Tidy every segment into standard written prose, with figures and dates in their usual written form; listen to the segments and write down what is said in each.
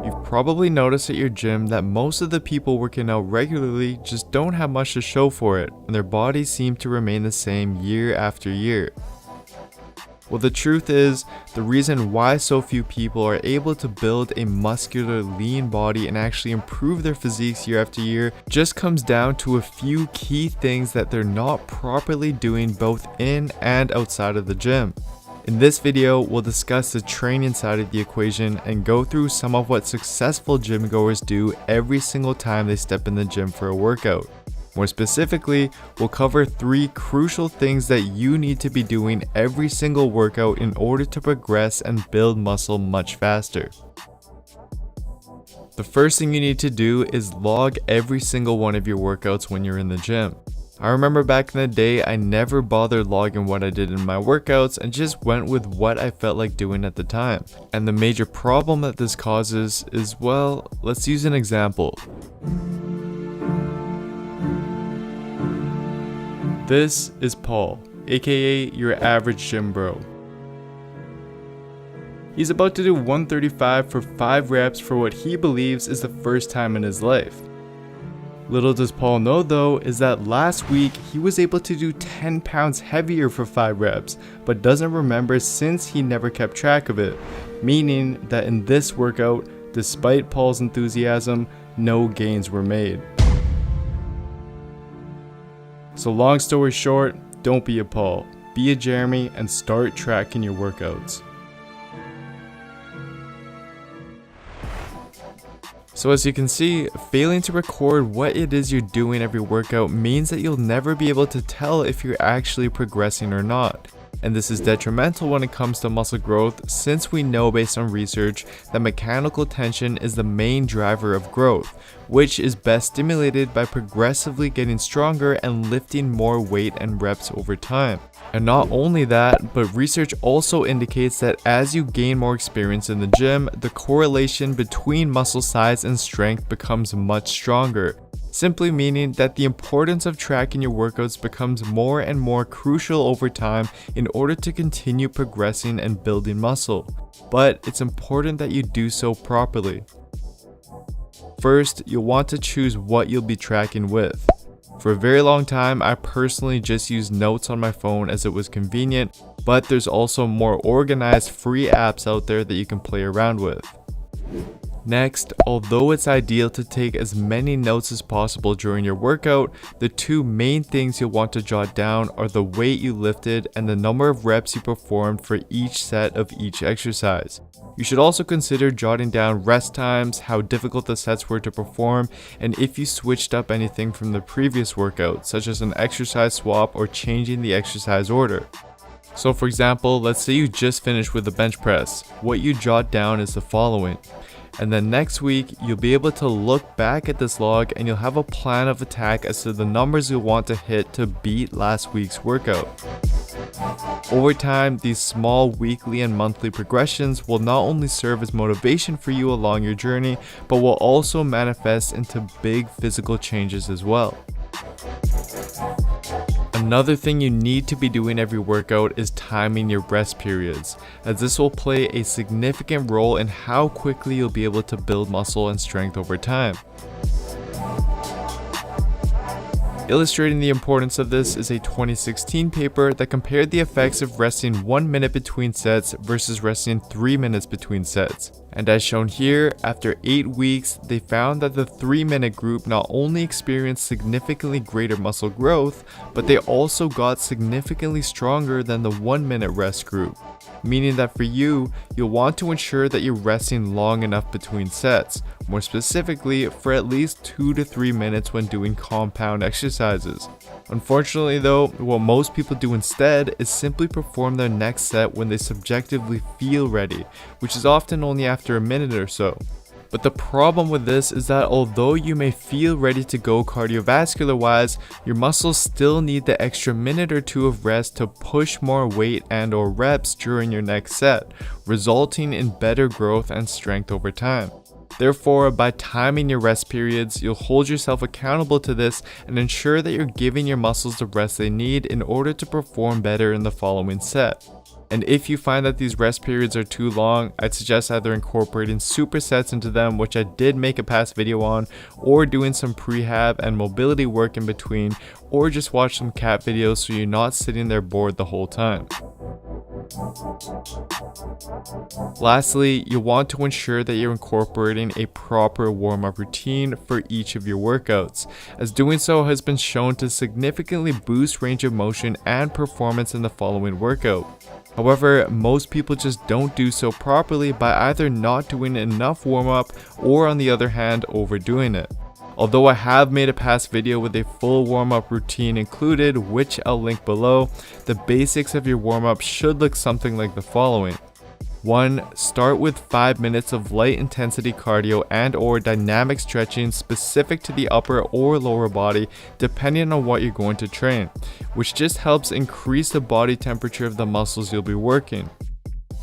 You've probably noticed at your gym that most of the people working out regularly just don't have much to show for it, and their bodies seem to remain the same year after year. Well, the truth is, the reason why so few people are able to build a muscular, lean body and actually improve their physiques year after year just comes down to a few key things that they're not properly doing both in and outside of the gym. In this video, we'll discuss the training side of the equation and go through some of what successful gym goers do every single time they step in the gym for a workout. More specifically, we'll cover 3 crucial things that you need to be doing every single workout in order to progress and build muscle much faster. The first thing you need to do is log every single one of your workouts when you're in the gym. I remember back in the day, I never bothered logging what I did in my workouts and just went with what I felt like doing at the time. And the major problem that this causes is, well, let's use an example. This is Paul, aka your average gym bro. He's about to do 135 for 5 reps for what he believes is the first time in his life. Little does Paul know though is that last week he was able to do 10 pounds heavier for 5 reps, but doesn't remember since he never kept track of it, meaning that in this workout, despite Paul's enthusiasm, no gains were made. So long story short, don't be a Paul, be a Jeremy and start tracking your workouts. So as you can see, failing to record what it is you're doing every workout means that you'll never be able to tell if you're actually progressing or not. And this is detrimental when it comes to muscle growth, since we know based on research that mechanical tension is the main driver of growth, which is best stimulated by progressively getting stronger and lifting more weight and reps over time. And not only that, but research also indicates that as you gain more experience in the gym, the correlation between muscle size and strength becomes much stronger. Simply meaning that the importance of tracking your workouts becomes more and more crucial over time in order to continue progressing and building muscle. But it's important that you do so properly. First, you'll want to choose what you'll be tracking with. For a very long time, I personally just used notes on my phone as it was convenient, but there's also more organized free apps out there that you can play around with. Next, although it's ideal to take as many notes as possible during your workout, the 2 main things you'll want to jot down are the weight you lifted and the number of reps you performed for each set of each exercise. You should also consider jotting down rest times, how difficult the sets were to perform, and if you switched up anything from the previous workout, such as an exercise swap or changing the exercise order. So for example, let's say you just finished with the bench press. What you jot down is the following. And then next week, you'll be able to look back at this log and you'll have a plan of attack as to the numbers you'll want to hit to beat last week's workout. Over time, these small weekly and monthly progressions will not only serve as motivation for you along your journey, but will also manifest into big physical changes as well. Another thing you need to be doing every workout is timing your rest periods, as this will play a significant role in how quickly you'll be able to build muscle and strength over time. Illustrating the importance of this is a 2016 paper that compared the effects of resting 1 minute between sets versus resting 3 minutes between sets. And as shown here, after 8 weeks, they found that the 3-minute group not only experienced significantly greater muscle growth, but they also got significantly stronger than the 1-minute rest group. Meaning that for you, you'll want to ensure that you're resting long enough between sets, more specifically for at least 2 to 3 minutes when doing compound exercises. Unfortunately though, what most people do instead is simply perform their next set when they subjectively feel ready, which is often only after a minute or so. But the problem with this is that although you may feel ready to go cardiovascular wise, your muscles still need the extra minute or 2 of rest to push more weight and or reps during your next set, resulting in better growth and strength over time. Therefore, by timing your rest periods, you'll hold yourself accountable to this and ensure that you're giving your muscles the rest they need in order to perform better in the following set. And if you find that these rest periods are too long, I'd suggest either incorporating supersets into them, which I did make a past video on, or doing some prehab and mobility work in between, or just watch some cat videos so you're not sitting there bored the whole time. Lastly, you want to ensure that you're incorporating a proper warm-up routine for each of your workouts, as doing so has been shown to significantly boost range of motion and performance in the following workout. However, most people just don't do so properly by either not doing enough warm-up or, on the other hand, overdoing it. Although I have made a past video with a full warm-up routine included, which I'll link below, the basics of your warm-up should look something like the following. 1. Start with 5 minutes of light intensity cardio and or dynamic stretching specific to the upper or lower body depending on what you're going to train, which just helps increase the body temperature of the muscles you'll be working.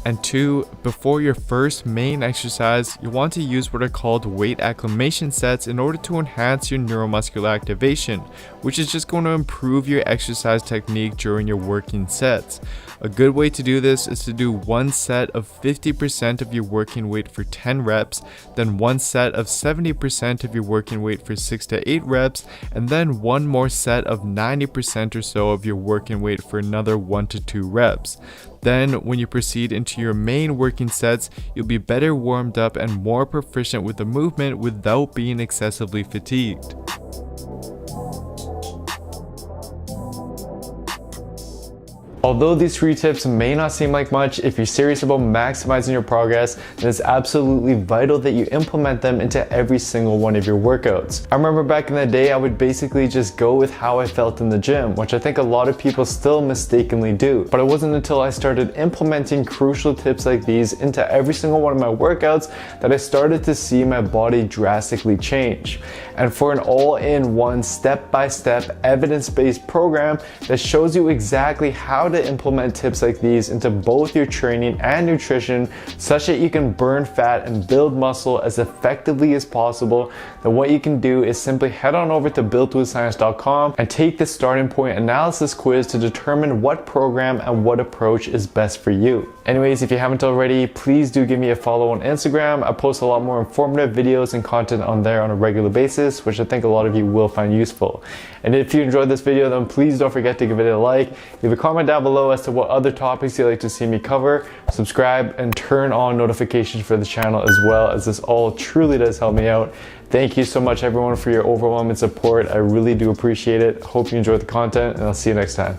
And 2, before your first main exercise, you want to use what are called weight acclimation sets in order to enhance your neuromuscular activation, which is just going to improve your exercise technique during your working sets. A good way to do this is to do one set of 50% of your working weight for 10 reps, then one set of 70% of your working weight for 6 to 8 reps, and then one more set of 90% or so of your working weight for another 1 to 2 reps. Then, when you proceed into your main working sets, you'll be better warmed up and more proficient with the movement without being excessively fatigued. Although these 3 tips may not seem like much, if you're serious about maximizing your progress, then it's absolutely vital that you implement them into every single one of your workouts. I remember back in the day, I would basically just go with how I felt in the gym, which I think a lot of people still mistakenly do. But it wasn't until I started implementing crucial tips like these into every single one of my workouts that I started to see my body drastically change. And for an all-in-one, step-by-step, evidence-based program that shows you exactly how to implement tips like these into both your training and nutrition such that you can burn fat and build muscle as effectively as possible, then what you can do is simply head on over to builtwithscience.com and take the starting point analysis quiz to determine what program and what approach is best for you. Anyways, if you haven't already, please do give me a follow on Instagram. I post a lot more informative videos and content on there on a regular basis, which I think a lot of you will find useful. And if you enjoyed this video, then please don't forget to give it a like, leave a comment down below as to what other topics you'd like to see me cover, subscribe, and turn on notifications for the channel as well, as this all truly does help me out. Thank you so much everyone for your overwhelming support. I really do appreciate it. Hope you enjoyed the content, and I'll see you next time.